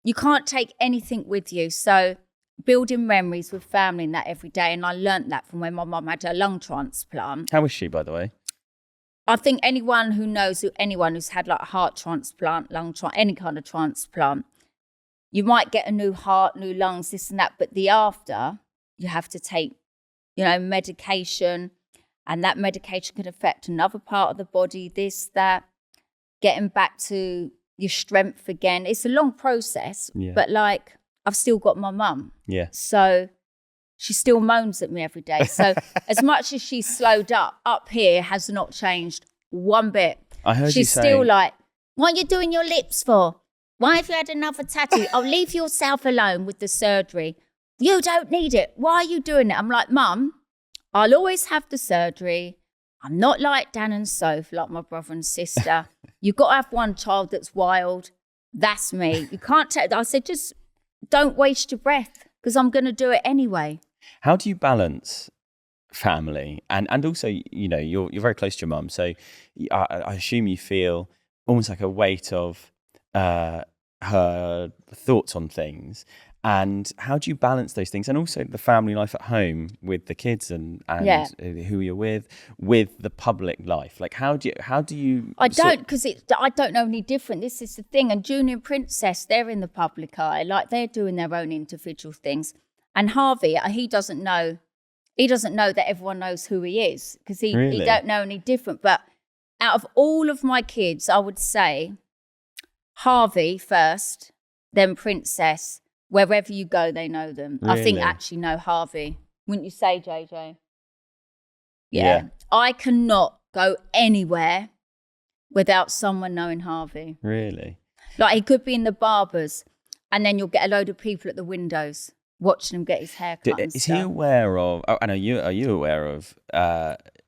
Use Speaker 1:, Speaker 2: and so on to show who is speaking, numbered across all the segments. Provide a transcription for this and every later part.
Speaker 1: you can't take anything with you. So building memories with family and that every day. And I learnt that from when my mum had her lung transplant.
Speaker 2: How was she, by the way?
Speaker 1: I think anyone who knows, anyone who's had like a heart transplant, lung transplant, any kind of transplant, you might get a new heart, new lungs, this and that. But the after, you have to take, medication. And that medication can affect another part of the body, this, that, getting back to your strength again. It's a long process, but like I've still got my mum.
Speaker 2: Yeah.
Speaker 1: So she still moans at me every day. So as much as she's slowed up here has not changed one bit.
Speaker 2: I heard
Speaker 1: she's
Speaker 2: you
Speaker 1: still like, what are you doing your lips for? Why have you had another tattoo? Oh, leave yourself alone with the surgery. You don't need it. Why are you doing it? I'm like, Mum, I'll always have the surgery. I'm not like Dan and Soph, like my brother and sister. You've got to have one child that's wild. That's me. You can't take. I said, just don't waste your breath because I'm going to do it anyway.
Speaker 2: How do you balance family and also, you're very close to your mum, so I assume you feel almost like a weight of her thoughts on things. And how do you balance those things? And also the family life at home with the kids and who you're with the public life. Like, how do you? I
Speaker 1: don't know any different. This is the thing. And Junior and Princess, they're in the public eye. Like, they're doing their own individual things. And Harvey, he doesn't know that everyone knows who he is because he don't know any different. But out of all of my kids, I would say Harvey first, then Princess. Wherever you go, they know them. Really? I think actually know Harvey. Wouldn't you say, JJ? Yeah. I cannot go anywhere without someone knowing Harvey.
Speaker 2: Really?
Speaker 1: Like, he could be in the barbers and then you'll get a load of people at the windows watching him get his hair cut and
Speaker 2: Is
Speaker 1: stuff.
Speaker 2: he aware of, are you aware of,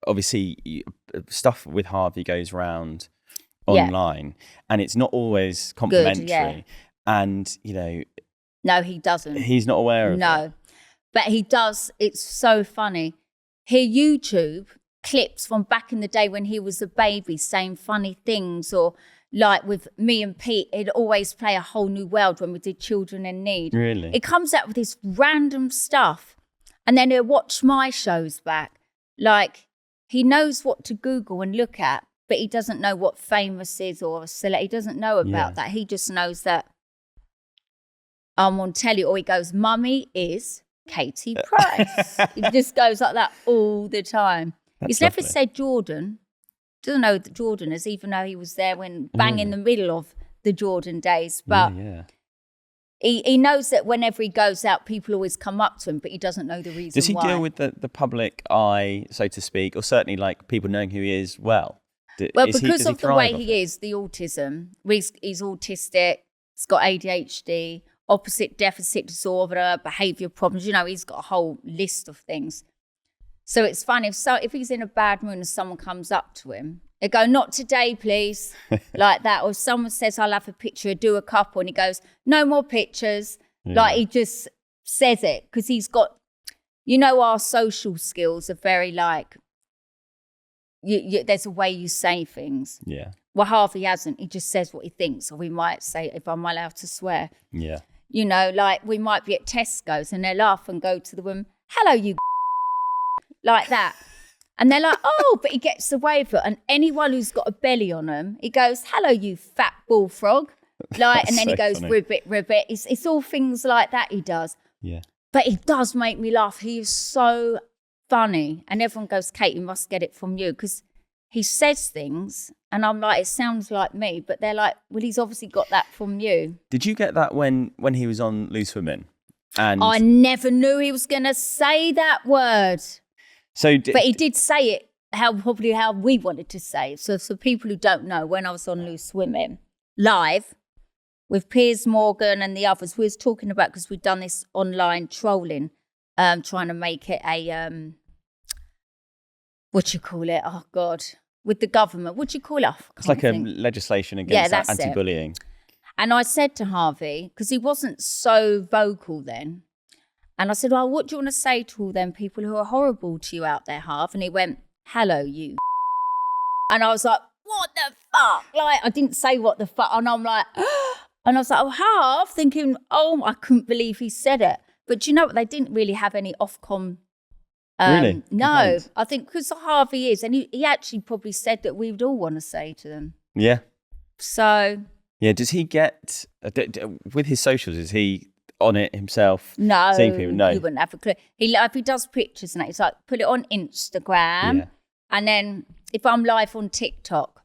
Speaker 2: obviously stuff with Harvey goes around online and it's not always complimentary.
Speaker 1: Good,
Speaker 2: and,
Speaker 1: no, he doesn't.
Speaker 2: He's not aware of it.
Speaker 1: But he does. It's so funny. Hear YouTube clips from back in the day when he was a baby saying funny things, or like with me and Pete, he'd always play A Whole New World when we did Children in Need.
Speaker 2: Really?
Speaker 1: It comes out with this random stuff and then he'll watch my shows back. Like, he knows what to Google and look at, but he doesn't know what famous is or a celebrity. He doesn't know about that. He just knows that I'm on telly, or he goes, Mummy is Katie Price. He just goes like that all the time. He's never said Jordan. Doesn't know that Jordan is, even though he was there when bang in the middle of the Jordan days. But he knows that whenever he goes out, people always come up to him, but he doesn't know the reason why.
Speaker 2: Does he deal with the public eye, so to speak, or certainly like people knowing who he is well?
Speaker 1: Because of the way he is, the autism, he's autistic, he's got ADHD, opposite deficit disorder, behaviour problems. He's got a whole list of things. So it's funny, if he's in a bad mood and someone comes up to him, they go, not today, please, like that. Or if someone says, I'll have a picture, do a couple, and he goes, no more pictures. Like, he just says it because he's got, our social skills are very like, there's a way you say things.
Speaker 2: Yeah.
Speaker 1: Well, Harvey hasn't. He just says what he thinks, or we might say, if I'm allowed to swear.
Speaker 2: Yeah.
Speaker 1: Like we might be at Tesco's and they laugh and go to the woman, hello, you like that. And they're like, oh, but he gets away with it. And anyone who's got a belly on him, he goes, hello, you fat bullfrog. Like, and then he goes, ribbit, ribbit. It's all things like that he does.
Speaker 2: Yeah.
Speaker 1: But he does make me laugh. He is so funny. And everyone goes, Kate, you must get it from you. Because he says things and I'm like, it sounds like me. But they're like, well, he's obviously got that from you.
Speaker 2: Did you get that when he was on Loose Women? And
Speaker 1: I never knew he was going to say that word. But he did say it probably how we wanted to say it. So for people who don't know, when I was on Loose Women live with Piers Morgan and the others, we was talking about, because we'd done this online trolling, trying to make it a, what do you call it? Oh, God. With the government. What do you call it?
Speaker 2: It's like a legislation against anti-bullying.
Speaker 1: And I said to Harvey, because he wasn't so vocal then, and I said, well, what do you want to say to all them people who are horrible to you out there, Harv? And he went, hello, you. And I was like, what the fuck? Like, I didn't say what the fuck. And I'm like, And I was like, oh, Harv, thinking, oh, I couldn't believe he said it. But do you know what? They didn't really have any Ofcom.
Speaker 2: Really?
Speaker 1: No,
Speaker 2: Complaints?
Speaker 1: I think because Harvey is, and he actually probably said that we would all want to say to them.
Speaker 2: Yeah.
Speaker 1: So.
Speaker 2: Yeah, does he get, with his socials, is he on it himself?
Speaker 1: No,
Speaker 2: Seeing people? No.
Speaker 1: He wouldn't have a clue. If he does pictures and that, he's like, put it on Instagram.
Speaker 2: Yeah.
Speaker 1: And then if I'm live on TikTok,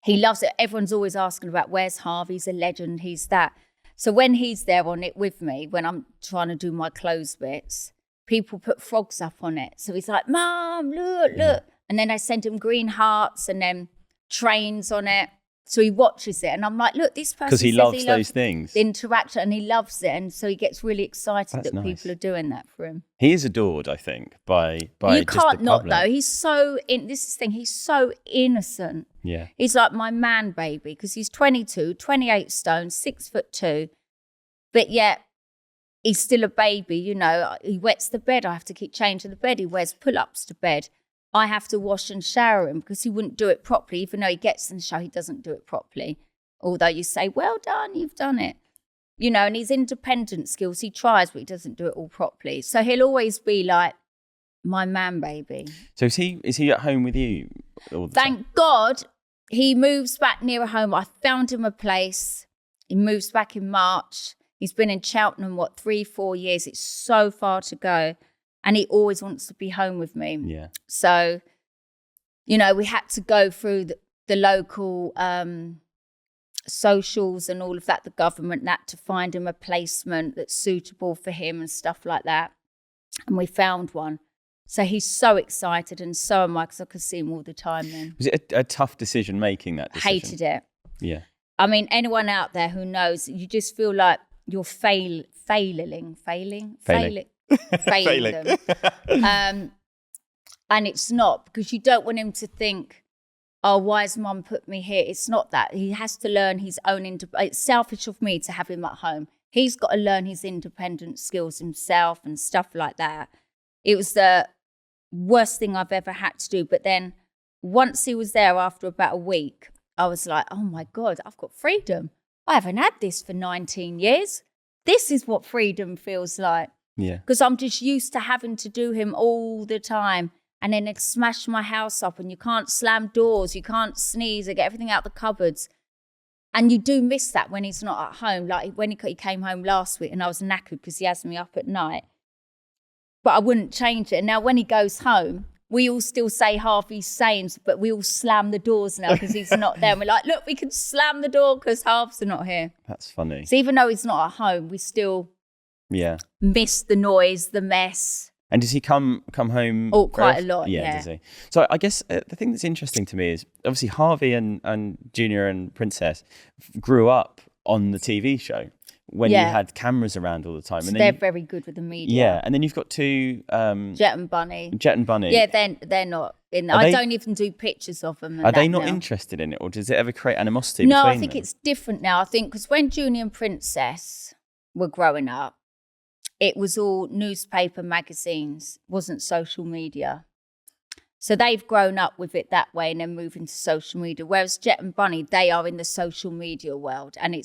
Speaker 1: he loves it. Everyone's always asking about, where's Harvey? He's a legend, he's that. So when he's there on it with me, when I'm trying to do my clothes bits, people put frogs up on it. So he's like, Mum, look. Yeah. And then I send him green hearts and then trains on it. So he watches it. And I'm like, look, this person
Speaker 2: because he loves those things.
Speaker 1: The interaction, and he loves it. And so he gets really excited that
Speaker 2: nice.
Speaker 1: people are doing that for him.
Speaker 2: He is adored, I think, by
Speaker 1: you
Speaker 2: just
Speaker 1: can't
Speaker 2: the
Speaker 1: not,
Speaker 2: public.
Speaker 1: though. He's so, this is the thing, he's so innocent.
Speaker 2: Yeah.
Speaker 1: He's like my man baby because he's 22, 28 stone, 6'2", but yet he's still a baby, you know. He wets the bed. I have to keep changing the bed. He wears pull-ups to bed. I have to wash and shower him because he wouldn't do it properly. Even though he gets in the shower, he doesn't do it properly. Although you say, well done, you've done it. You know, and his independent skills, he tries, but he doesn't do it all properly. So he'll always be like my man baby.
Speaker 2: So is he at home with you all the time?
Speaker 1: Thank God he moves back nearer home. I found him a place. He moves back in March. He's been in Cheltenham, 3-4 years. It's so far to go. And he always wants to be home with me.
Speaker 2: Yeah.
Speaker 1: So, you know, we had to go through the local socials and all of that, the government, that to find him a placement that's suitable for him and stuff like that. And we found one. So he's so excited, and so am I, because I could see him all the time then.
Speaker 2: Was it a tough decision making that decision?
Speaker 1: Hated it.
Speaker 2: Yeah.
Speaker 1: I mean, anyone out there who knows, you just feel like you're failing them. And it's not, because you don't want him to think, oh, why has Mum put me here? It's not that. He has to learn his own it's selfish of me to have him at home. He's got to learn his independent skills himself and stuff like that. It was the worst thing I've ever had to do. But then once he was there, after about a week, I was like, oh my God, I've got freedom. I haven't had this for 19 years. This is what freedom feels like.
Speaker 2: Yeah.
Speaker 1: Because I'm just used to having to do him all the time. And then it'd smash my house up, and you can't slam doors, you can't sneeze, I get everything out the cupboards. And you do miss that when he's not at home. Like when he came home last week and I was knackered because he has me up at night. But I wouldn't change it. And now when he goes home, we all still say Harvey's sayings, but we all slam the doors now because he's not there. And we're like, look, we can slam the door because Harvey's not here.
Speaker 2: That's funny.
Speaker 1: So even though he's not at home, we still miss the noise, the mess.
Speaker 2: And does he come home?
Speaker 1: Oh, quite a lot, yeah.
Speaker 2: Does he? So I guess the thing that's interesting to me is obviously Harvey and Junior and Princess grew up on the TV show when you had cameras around all the time.
Speaker 1: So
Speaker 2: and
Speaker 1: they're very good with the media.
Speaker 2: Yeah, and then you've got two...
Speaker 1: Jet and Bunny.
Speaker 2: Yeah,
Speaker 1: they're not in. I don't even do pictures of them.
Speaker 2: Are they not interested in it, or does it ever create animosity between
Speaker 1: them?
Speaker 2: them?
Speaker 1: No, I think it's different now. I think because when Junior and Princess were growing up, it was all newspaper, magazines, wasn't social media. So they've grown up with it that way and then moved into social media. Whereas Jet and Bunny, they are in the social media world, and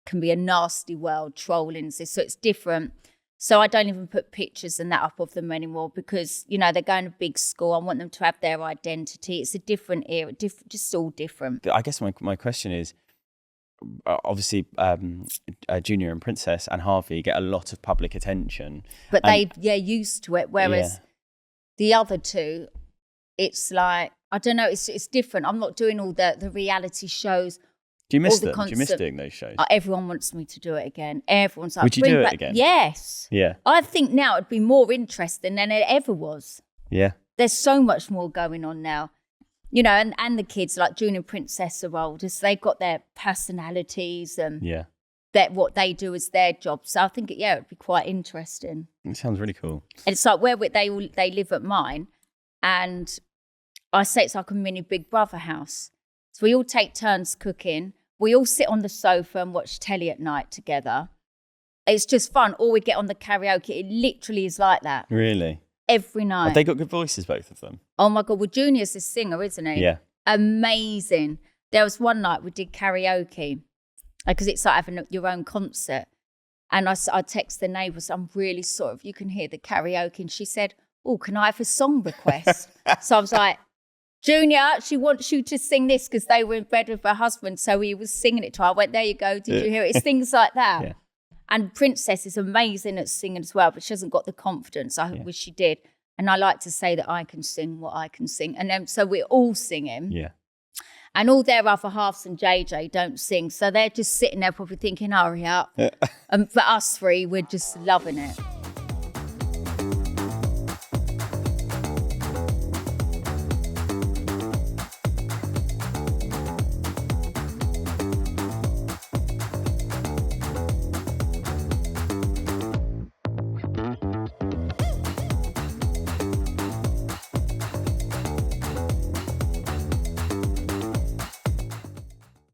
Speaker 1: can be a nasty world, trolling. So it's different. So I don't even put pictures and that up of them anymore because, you know, they're going to big school. I want them to have their identity. It's a different era, just all different.
Speaker 2: I guess my question is, obviously Junior and Princess and Harvey get a lot of public attention,
Speaker 1: but they're used to it, whereas the other two, it's like, I don't know, it's different. I'm not doing all the reality shows.
Speaker 2: Do you miss them? Do you miss doing those shows?
Speaker 1: Everyone wants me to do it again. Everyone's like,
Speaker 2: would you do it again?
Speaker 1: Yes.
Speaker 2: Yeah.
Speaker 1: I think now it'd be more interesting than it ever was.
Speaker 2: Yeah.
Speaker 1: There's so much more going on now. You know, and the kids like Junior and Princess are older, so they've got their personalities and that what they do is their job. So I think it'd be quite interesting.
Speaker 2: It sounds really cool.
Speaker 1: And it's like where they live at mine, and I say it's like a mini Big Brother house. So we all take turns cooking. We all sit on the sofa and watch telly at night together. It's just fun. Or we get on the karaoke. It literally is like that.
Speaker 2: Really?
Speaker 1: Every night.
Speaker 2: Have they got good voices, both of them?
Speaker 1: Oh my God. Well, Junior's a singer, isn't he?
Speaker 2: Yeah.
Speaker 1: Amazing. There was one night we did karaoke because it's like having your own concert. And I text the neighbours, I'm really sorry if you can hear the karaoke. And she said, oh, can I have a song request? So I was like, Junior, she wants you to sing this, because they were in bed with her husband. So he was singing it to her. I went, there you go. Did you hear it? It's things like that.
Speaker 2: Yeah.
Speaker 1: And Princess is amazing at singing as well, but she hasn't got the confidence. I wish she did. And I like to say that I can sing what I can sing. And then so we're all singing.
Speaker 2: Yeah.
Speaker 1: And all their other halves and JJ don't sing. So they're just sitting there probably thinking, hurry up. And for us three, we're just loving it.